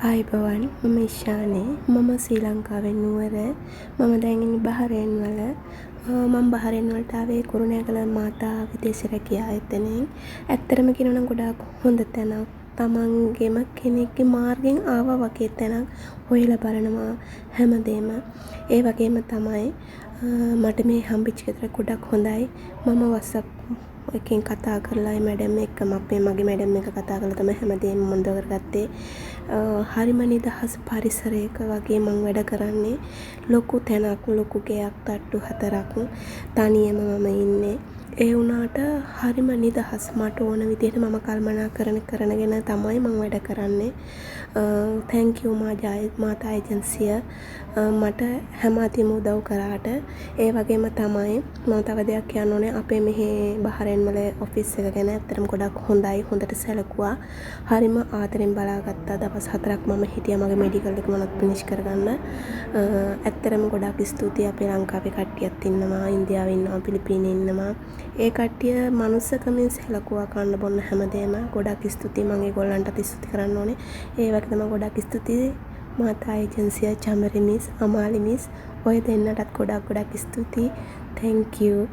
ආයුබෝවන් මම ඉෂානේ මම ශ්‍රී ලංකාවෙන් නුවර මම දැන් ඉන්නේ බහරේන් වල මම බහරේන් වලට ආවේ කුරුණෑගල මාතා විදේශ රැකියා ආයතනයෙන්. ඇත්තටම කියනවා නම් ගොඩාක් හොඳ තැනක්. තමන්ගේම කෙනෙක්ගේ මාර්ගෙන් ආවා වගේ තැනක්. හොයලා බලනවා හැමදේම. ඒ වගේම තමයි මට මේ හම්බෙච්ච ගෙදර ගොඩක් හොඳයි. මම WhatsApp එකෙන් කතා කරලා ඒ මැඩම් එක්කම මගේ මැඩම් එක කතා කරලා තමයි හැමදේම මොඳ කරගත්තේ. හරිම නිදහස් පරිසරයක වගේ මම වැඩ කරන්නේ. ලොකු තැනක්, ලොකු ගෙයක්, තට්ටු 4ක් තනියම මම ඉන්නේ. ඒ වුණාට හරිම නිදහස්. මට ඕන විදිහට මම කල්පනාකරන කරනගෙන තමයි මම වැඩ කරන්නේ. thank you මාතා ඒජන්සිය මට හැම අතින්ම උදව් කරාට. ඒ වගේම තමයි මම තව දෙයක් කියන්න ඕනේ. අපේ මෙහි බහරේන් වල ඔෆිස් එක ගැන ඇත්තටම ගොඩක් හොඳයි. හොඳට සැලකුවා. හරිම ආදරෙන් බලාගත්තා. දවස් 4ක් මම හිටියා මගේ මෙඩිකල් එක මොනවත් ෆිනිෂ් කරගන්න. ඇත්තටම ගොඩක් ස්තුතියි. අපේ ලංකාවේ කට්ටියත් ඉන්නවා, ඉන්දියාවේ ඉන්නවා, පිලිපීනේ ඉන්නවා. ඒ කට්ටිය මනුස්සකමින් සැලකුවා කන්න බොන්න හැමදේම. ගොඩක් ස්තුතියි. මම ඒගොල්ලන්ටත් ස්තුති කරන්න ඕනේ. ඒ වගේ තමයි ගොඩක් ස්තුතියි මාතා ඒජන්සිය, චමරි මිස්, අමාලි මිස් ඔය දෙන්නටත් ගොඩක් ස්තුතියි. thank you